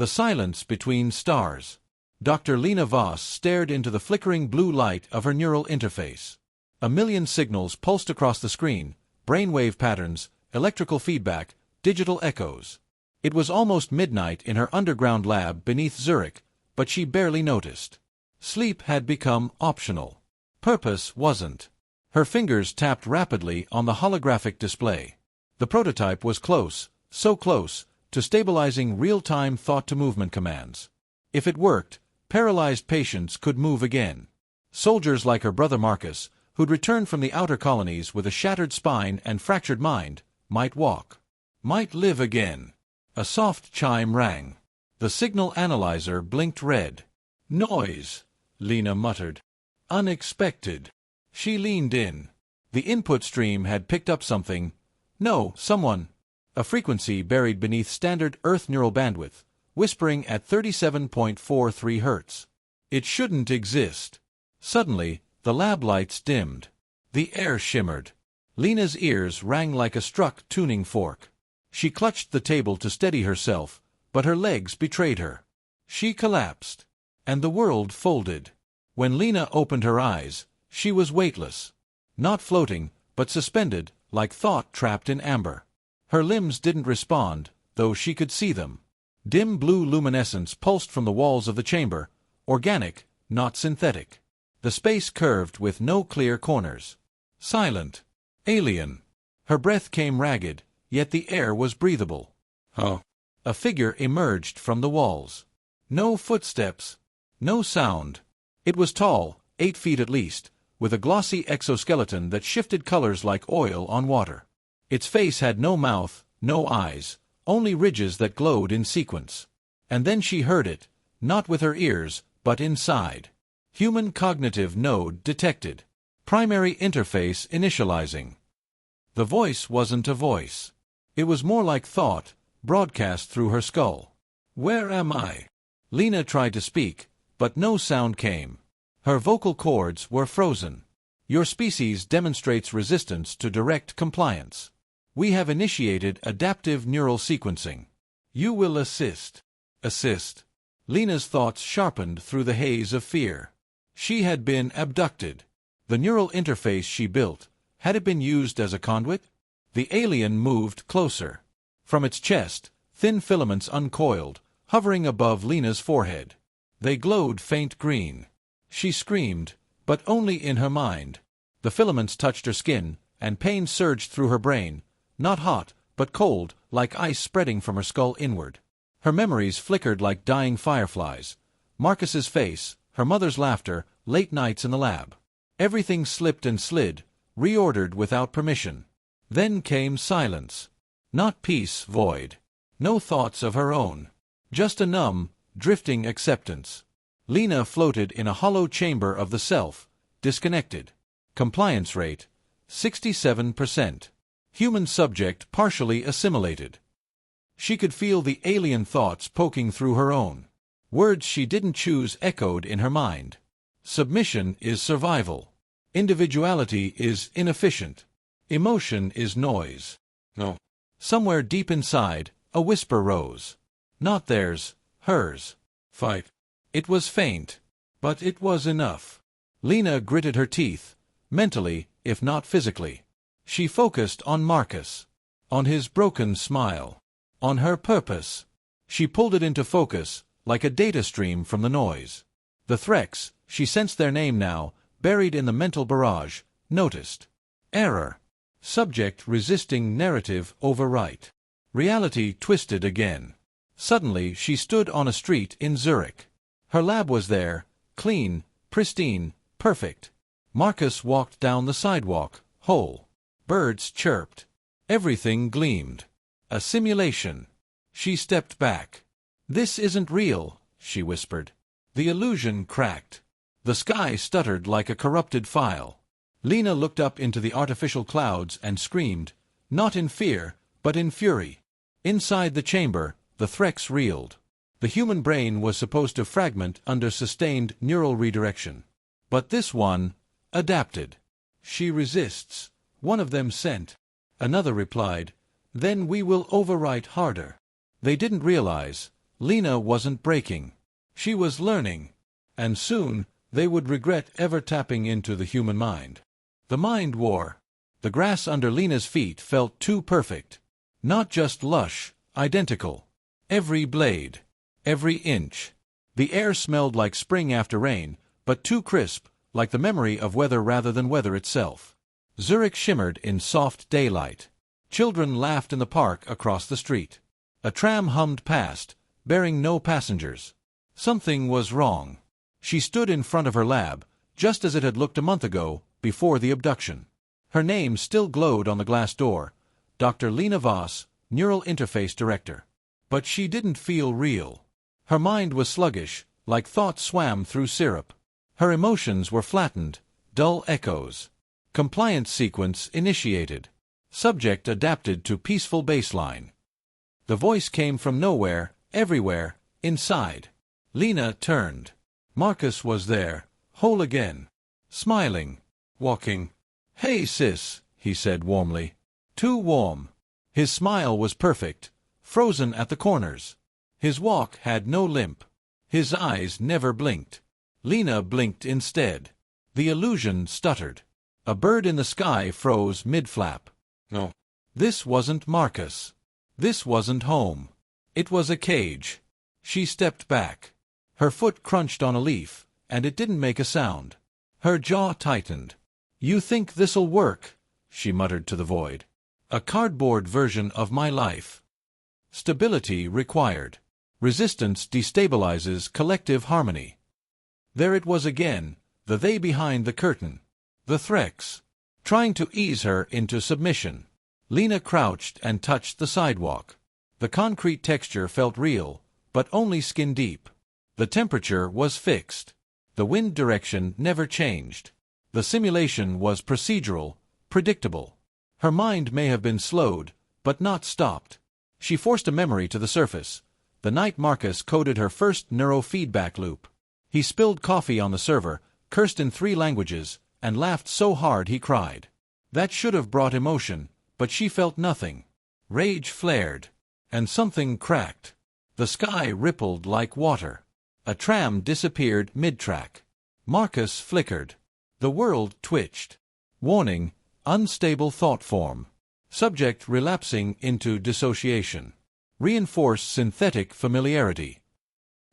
The silence between stars. Dr. Lena Voss stared into the flickering blue light of her neural interface. A million signals pulsed across the screen, brainwave patterns, electrical feedback, digital echoes. It was almost midnight in her underground lab beneath Zurich, but she barely noticed. Sleep had become optional. Purpose wasn't. Her fingers tapped rapidly on the holographic display. The prototype was close, so close, to stabilizing real-time thought-to-movement commands. If it worked, paralyzed patients could move again. Soldiers like her brother Marcus, who'd returned from the outer colonies with a shattered spine and fractured mind, might walk. Might live again. A soft chime rang. The signal analyzer blinked red. Noise, Lena muttered. Unexpected. She leaned in. The input stream had picked up something. No, someone. A frequency buried beneath standard Earth neural bandwidth, whispering at 37.43 Hz. It shouldn't exist. Suddenly, the lab lights dimmed. The air shimmered. Lena's ears rang like a struck tuning fork. She clutched the table to steady herself, but her legs betrayed her. She collapsed. And the world folded. When Lena opened her eyes, she was weightless. Not floating, but suspended, like thought trapped in amber. Her limbs didn't respond, though she could see them. Dim blue luminescence pulsed from the walls of the chamber, organic, not synthetic. The space curved with no clear corners. Silent. Alien. Her breath came ragged, yet the air was breathable. Oh. A figure emerged from the walls. No footsteps. No sound. It was tall, 8 feet at least, with a glossy exoskeleton that shifted colors like oil on water. Its face had no mouth, no eyes, only ridges that glowed in sequence. And then she heard it, not with her ears, but inside. Human cognitive node detected. Primary interface initializing. The voice wasn't a voice. It was more like thought, broadcast through her skull. Where am I? Lena tried to speak, but no sound came. Her vocal cords were frozen. Your species demonstrates resistance to direct compliance. We have initiated adaptive neural sequencing. You will assist. Assist. Lena's thoughts sharpened through the haze of fear. She had been abducted. The neural interface she built, had it been used as a conduit? The alien moved closer. From its chest, thin filaments uncoiled, hovering above Lena's forehead. They glowed faint green. She screamed, but only in her mind. The filaments touched her skin, and pain surged through her brain, not hot, but cold, like ice spreading from her skull inward. Her memories flickered like dying fireflies. Marcus's face, her mother's laughter, late nights in the lab. Everything slipped and slid, reordered without permission. Then came silence. Not peace, void. No thoughts of her own. Just a numb, drifting acceptance. Lena floated in a hollow chamber of the self, disconnected. Compliance rate, 67%. Human subject partially assimilated. She could feel the alien thoughts poking through her own. Words she didn't choose echoed in her mind. Submission is survival. Individuality is inefficient. Emotion is noise. No. Somewhere deep inside, a whisper rose. Not theirs, hers. Fight. It was faint, but it was enough. Lena gritted her teeth, mentally, if not physically. She focused on Marcus, on his broken smile, on her purpose. She pulled it into focus, like a data stream from the noise. The Threx, she sensed their name now, buried in the mental barrage, noticed. Error. Subject resisting narrative overwrite. Reality twisted again. Suddenly she stood on a street in Zurich. Her lab was there, clean, pristine, perfect. Marcus walked down the sidewalk, whole. Birds chirped. Everything gleamed. A simulation. She stepped back. This isn't real, she whispered. The illusion cracked. The sky stuttered like a corrupted file. Lena looked up into the artificial clouds and screamed, not in fear, but in fury. Inside the chamber, the Threx reeled. The human brain was supposed to fragment under sustained neural redirection. But this one, adapted. She resists. One of them sent. Another replied, then we will overwrite harder. They didn't realize. Lena wasn't breaking. She was learning. And soon, they would regret ever tapping into the human mind. The mind war. The grass under Lena's feet felt too perfect. Not just lush, identical. Every blade. Every inch. The air smelled like spring after rain, but too crisp, like the memory of weather rather than weather itself. Zurich shimmered in soft daylight. Children laughed in the park across the street. A tram hummed past, bearing no passengers. Something was wrong. She stood in front of her lab, just as it had looked a month ago, before the abduction. Her name still glowed on the glass door, Dr. Lena Voss, Neural Interface Director. But she didn't feel real. Her mind was sluggish, like thoughts swam through syrup. Her emotions were flattened, dull echoes. Compliance sequence initiated. Subject adapted to peaceful baseline. The voice came from nowhere, everywhere, inside. Lena turned. Marcus was there, whole again. Smiling. Walking. "Hey, sis," he said warmly. Too warm. His smile was perfect, frozen at the corners. His walk had no limp. His eyes never blinked. Lena blinked instead. The illusion stuttered. A bird in the sky froze mid-flap. No. This wasn't Marcus. This wasn't home. It was a cage. She stepped back. Her foot crunched on a leaf, and it didn't make a sound. Her jaw tightened. "You think this'll work?" she muttered to the void. "A cardboard version of my life. Stability required. Resistance destabilizes collective harmony." There it was again, the they behind the curtain. The Threx. Trying to ease her into submission. Lena crouched and touched the sidewalk. The concrete texture felt real, but only skin-deep. The temperature was fixed. The wind direction never changed. The simulation was procedural, predictable. Her mind may have been slowed, but not stopped. She forced a memory to the surface. The night Marcus coded her first neurofeedback loop. He spilled coffee on the server, cursed in 3 languages, and laughed so hard he cried. That should have brought emotion, but she felt nothing. Rage flared. And something cracked. The sky rippled like water. A tram disappeared mid-track. Marcus flickered. The world twitched. Warning, unstable thought form. Subject relapsing into dissociation. Reinforce synthetic familiarity.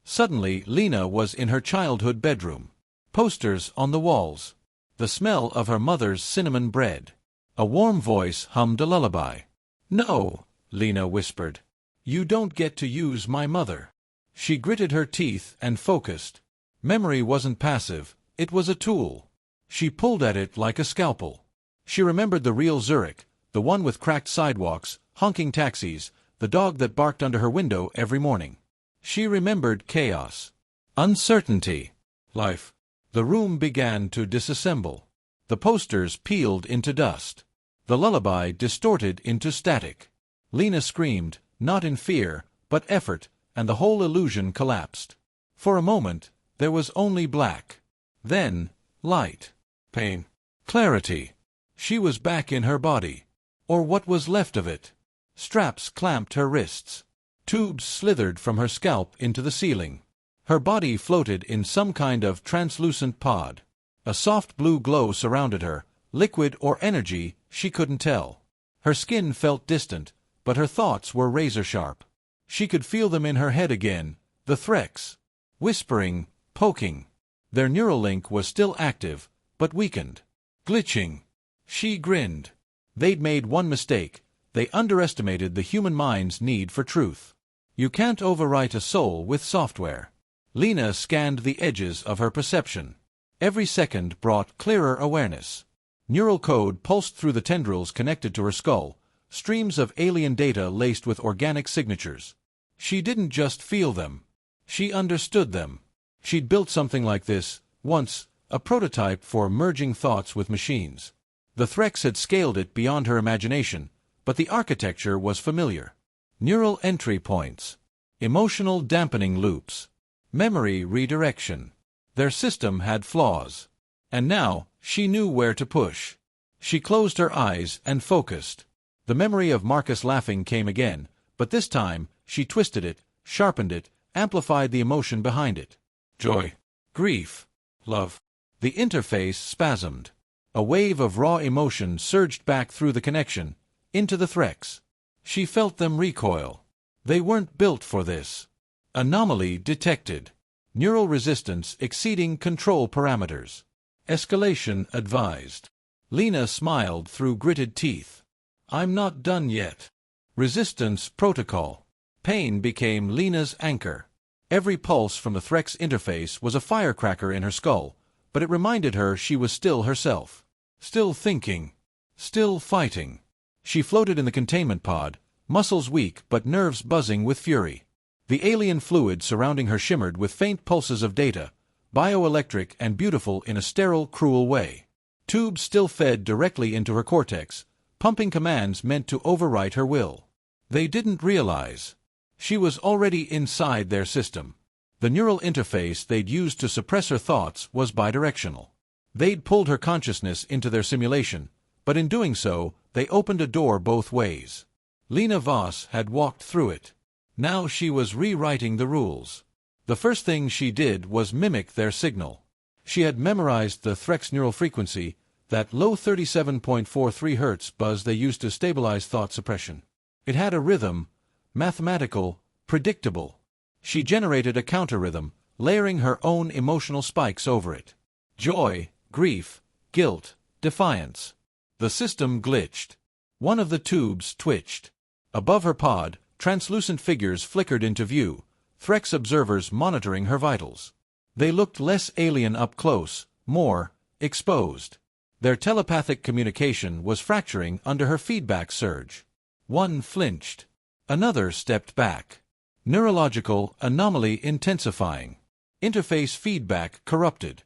Suddenly, Lena was in her childhood bedroom. Posters on the walls. The smell of her mother's cinnamon bread. A warm voice hummed a lullaby. "No," Lena whispered. "You don't get to use my mother." She gritted her teeth and focused. Memory wasn't passive, it was a tool. She pulled at it like a scalpel. She remembered the real Zurich, the one with cracked sidewalks, honking taxis, the dog that barked under her window every morning. She remembered chaos. Uncertainty. Life. The room began to disassemble. The posters peeled into dust. The lullaby distorted into static. Lena screamed, not in fear, but effort, and the whole illusion collapsed. For a moment, there was only black. Then, light. Pain. Clarity. She was back in her body. Or what was left of it. Straps clamped her wrists. Tubes slithered from her scalp into the ceiling. Her body floated in some kind of translucent pod. A soft blue glow surrounded her, liquid or energy, she couldn't tell. Her skin felt distant, but her thoughts were razor-sharp. She could feel them in her head again, the Threx. Whispering, poking. Their neural link was still active, but weakened. Glitching. She grinned. They'd made one mistake. They underestimated the human mind's need for truth. You can't overwrite a soul with software. Lena scanned the edges of her perception. Every second brought clearer awareness. Neural code pulsed through the tendrils connected to her skull, streams of alien data laced with organic signatures. She didn't just feel them. She understood them. She'd built something like this, once, a prototype for merging thoughts with machines. The Threx had scaled it beyond her imagination, but the architecture was familiar. Neural entry points. Emotional dampening loops. Memory redirection. Their system had flaws. And now, she knew where to push. She closed her eyes and focused. The memory of Marcus laughing came again, but this time, she twisted it, sharpened it, amplified the emotion behind it. Joy, grief, love. The interface spasmed. A wave of raw emotion surged back through the connection, into the Threx. She felt them recoil. They weren't built for this. Anomaly detected. Neural resistance exceeding control parameters. Escalation advised. Lena smiled through gritted teeth. I'm not done yet. Resistance protocol. Pain became Lena's anchor. Every pulse from the Threx interface was a firecracker in her skull, but it reminded her she was still herself. Still thinking. Still fighting. She floated in the containment pod, muscles weak but nerves buzzing with fury. The alien fluid surrounding her shimmered with faint pulses of data, bioelectric and beautiful in a sterile, cruel way. Tubes still fed directly into her cortex, pumping commands meant to overwrite her will. They didn't realize. She was already inside their system. The neural interface they'd used to suppress her thoughts was bidirectional. They'd pulled her consciousness into their simulation, but in doing so, they opened a door both ways. Lena Voss had walked through it. Now she was rewriting the rules. The first thing she did was mimic their signal. She had memorized the Threx neural frequency, that low 37.43 Hz buzz they used to stabilize thought suppression. It had a rhythm, mathematical, predictable. She generated a counter-rhythm, layering her own emotional spikes over it. Joy, grief, guilt, defiance. The system glitched. One of the tubes twitched. Above her pod, translucent figures flickered into view, Threx observers monitoring her vitals. They looked less alien up close, more exposed. Their telepathic communication was fracturing under her feedback surge. One flinched. Another stepped back. Neurological anomaly intensifying. Interface feedback corrupted.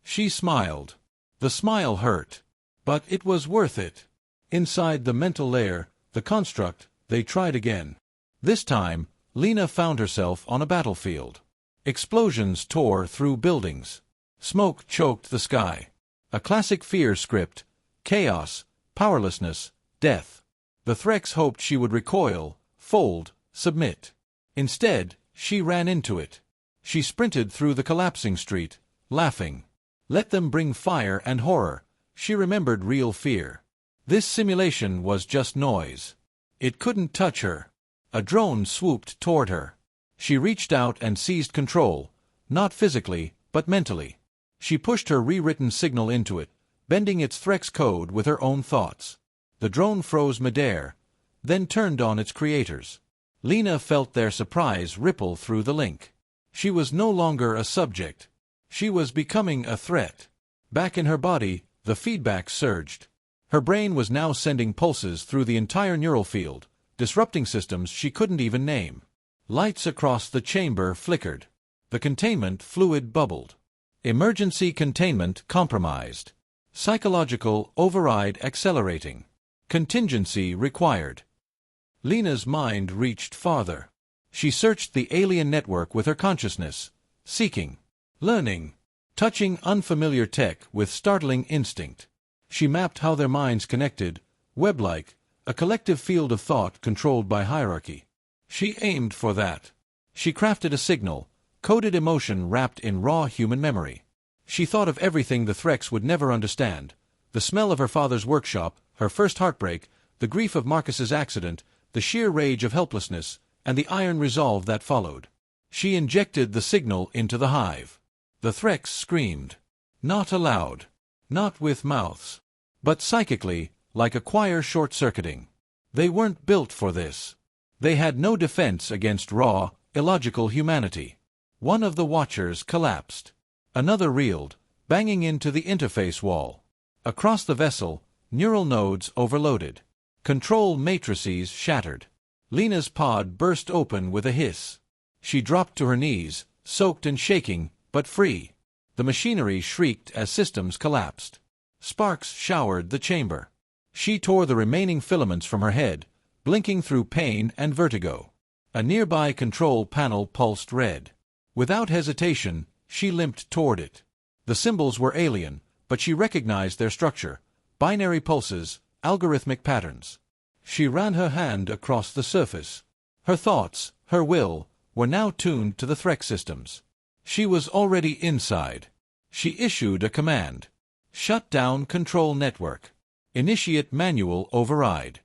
She smiled. The smile hurt. But it was worth it. Inside the mental layer, the construct, they tried again. This time, Lena found herself on a battlefield. Explosions tore through buildings. Smoke choked the sky. A classic fear script: chaos, powerlessness, death. The Threx hoped she would recoil, fold, submit. Instead, she ran into it. She sprinted through the collapsing street, laughing. Let them bring fire and horror. She remembered real fear. This simulation was just noise. It couldn't touch her. A drone swooped toward her. She reached out and seized control, not physically, but mentally. She pushed her rewritten signal into it, bending its Threx code with her own thoughts. The drone froze midair, then turned on its creators. Lena felt their surprise ripple through the link. She was no longer a subject. She was becoming a threat. Back in her body, the feedback surged. Her brain was now sending pulses through the entire neural field, disrupting systems she couldn't even name. Lights across the chamber flickered. The containment fluid bubbled. Emergency containment compromised. Psychological override accelerating. Contingency required. Lena's mind reached farther. She searched the alien network with her consciousness, seeking, learning, touching unfamiliar tech with startling instinct. She mapped how their minds connected, web-like, a collective field of thought controlled by hierarchy. She aimed for that. She crafted a signal, coded emotion wrapped in raw human memory. She thought of everything the Threx would never understand: the smell of her father's workshop, her first heartbreak, the grief of Marcus's accident, the sheer rage of helplessness, and the iron resolve that followed. She injected the signal into the hive. The Threx screamed. Not aloud. Not with mouths. But psychically, like a choir short-circuiting. They weren't built for this. They had no defense against raw, illogical humanity. One of the watchers collapsed. Another reeled, banging into the interface wall. Across the vessel, neural nodes overloaded. Control matrices shattered. Lena's pod burst open with a hiss. She dropped to her knees, soaked and shaking, but free. The machinery shrieked as systems collapsed. Sparks showered the chamber. She tore the remaining filaments from her head, blinking through pain and vertigo. A nearby control panel pulsed red. Without hesitation, she limped toward it. The symbols were alien, but she recognized their structure: binary pulses, algorithmic patterns. She ran her hand across the surface. Her thoughts, her will, were now tuned to the Threx systems. She was already inside. She issued a command. Shut down control network. Initiate manual override.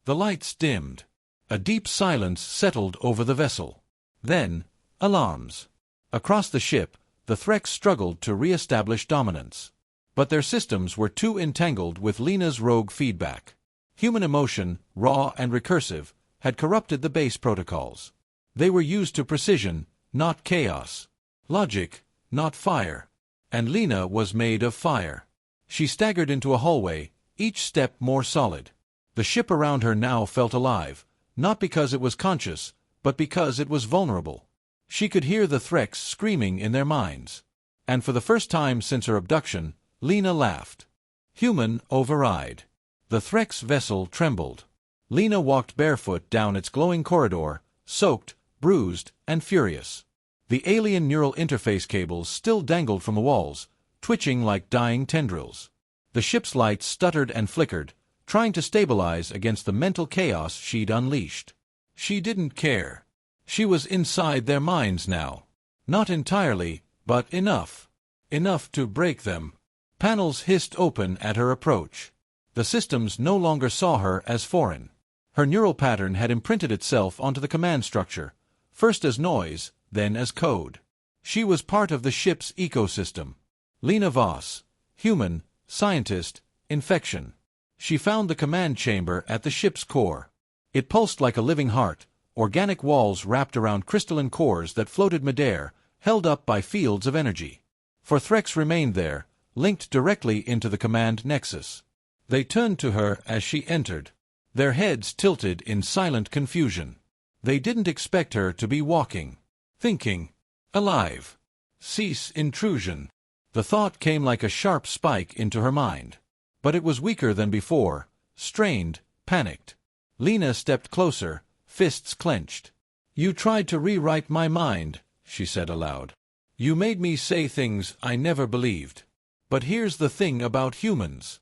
The lights dimmed. A deep silence settled over the vessel. Then, alarms. Across the ship, the Threx struggled to re-establish dominance. But their systems were too entangled with Lena's rogue feedback. Human emotion, raw and recursive, had corrupted the base protocols. They were used to precision, not chaos. Logic, not fire. And Lena was made of fire. She staggered into a hallway, each step more solid. The ship around her now felt alive, not because it was conscious, but because it was vulnerable. She could hear the Threx screaming in their minds. And for the first time since her abduction, Lena laughed. Human override. The Threx vessel trembled. Lena walked barefoot down its glowing corridor, soaked, bruised, and furious. The alien neural interface cables still dangled from the walls, twitching like dying tendrils. The ship's lights stuttered and flickered, trying to stabilize against the mental chaos she'd unleashed. She didn't care. She was inside their minds now. Not entirely, but enough. Enough to break them. Panels hissed open at her approach. The systems no longer saw her as foreign. Her neural pattern had imprinted itself onto the command structure, first as noise, then as code. She was part of the ship's ecosystem. Lena Voss, human, scientist, infection. She found the command chamber at the ship's core. It pulsed like a living heart, organic walls wrapped around crystalline cores that floated midair, held up by fields of energy. For Threx remained there, linked directly into the command nexus. They turned to her as she entered, their heads tilted in silent confusion. They didn't expect her to be walking, thinking, alive. Cease intrusion. The thought came like a sharp spike into her mind. But it was weaker than before, strained, panicked. Lena stepped closer, fists clenched. You tried to rewrite my mind, she said aloud. You made me say things I never believed. But here's the thing about humans.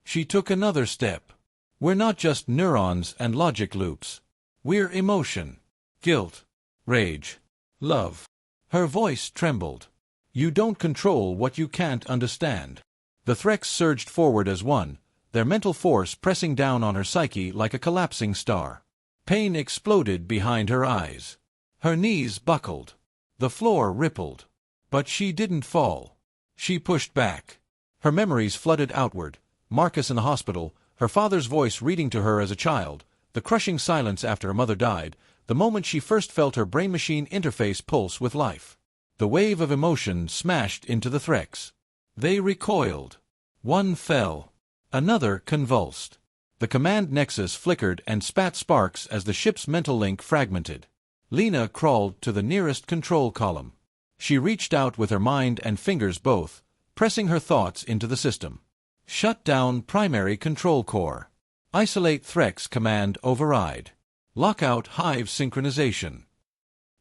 She took another step. We're not just neurons and logic loops. We're emotion, guilt, rage, love. Her voice trembled. You don't control what you can't understand. The Threx surged forward as one, their mental force pressing down on her psyche like a collapsing star. Pain exploded behind her eyes. Her knees buckled. The floor rippled. But she didn't fall. She pushed back. Her memories flooded outward. Marcus in the hospital, her father's voice reading to her as a child, the crushing silence after her mother died, the moment she first felt her brain-machine interface pulse with life. The wave of emotion smashed into the Threx. They recoiled. One fell. Another convulsed. The command nexus flickered and spat sparks as the ship's mental link fragmented. Lena crawled to the nearest control column. She reached out with her mind and fingers both, pressing her thoughts into the system. Shut down primary control core. Isolate Threx command override. Lock out hive synchronization.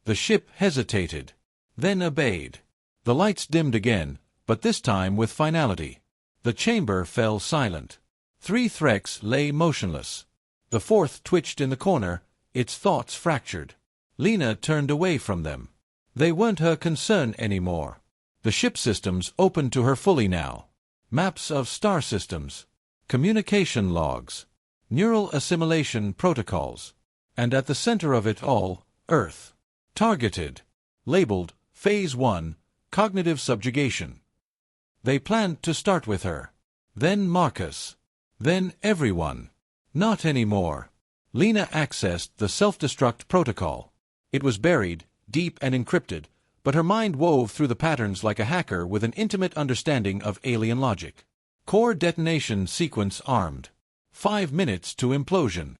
The ship hesitated, then obeyed. The lights dimmed again, but this time with finality. The chamber fell silent. 3 Threx lay motionless. The 4th twitched in the corner, its thoughts fractured. Lena turned away from them. They weren't her concern anymore. The ship systems opened to her fully now. Maps of star systems, communication logs, neural assimilation protocols. And at the center of it all, Earth. Targeted. Labeled, Phase 1, Cognitive Subjugation. They planned to start with her. Then Marcus. Then everyone. Not anymore. Lena accessed the self-destruct protocol. It was buried, deep and encrypted, but her mind wove through the patterns like a hacker with an intimate understanding of alien logic. Core detonation sequence armed. 5 minutes to implosion.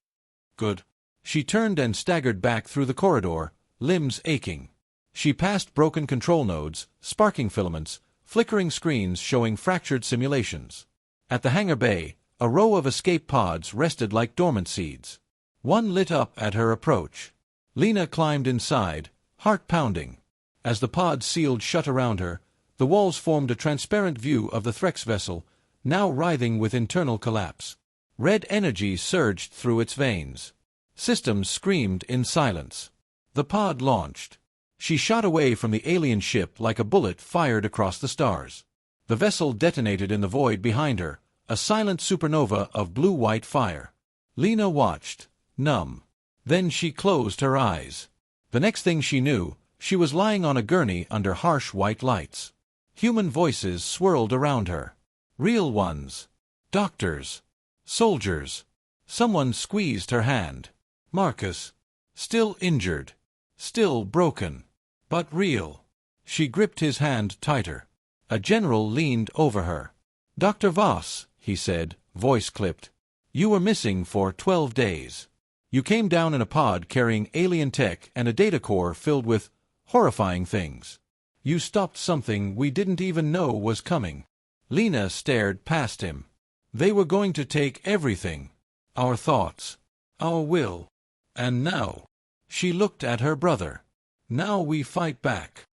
Good. She turned and staggered back through the corridor, limbs aching. She passed broken control nodes, sparking filaments, flickering screens showing fractured simulations. At the hangar bay, a row of escape pods rested like dormant seeds. One lit up at her approach. Lena climbed inside, heart pounding. As the pods sealed shut around her, the walls formed a transparent view of the Threx vessel, now writhing with internal collapse. Red energy surged through its veins. Systems screamed in silence. The pod launched. She shot away from the alien ship like a bullet fired across the stars. The vessel detonated in the void behind her, a silent supernova of blue-white fire. Lena watched, numb. Then she closed her eyes. The next thing she knew, she was lying on a gurney under harsh white lights. Human voices swirled around her. Real ones. Doctors. Soldiers. Someone squeezed her hand. Marcus. Still injured. Still broken. But real. She gripped his hand tighter. A general leaned over her. "Dr. Voss," he said, voice clipped. "You were missing for 12 days. You came down in a pod carrying alien tech and a data core filled with horrifying things. You stopped something we didn't even know was coming." Lena stared past him. "They were going to take everything. Our thoughts. Our will. And now." She looked at her brother. "Now we fight back."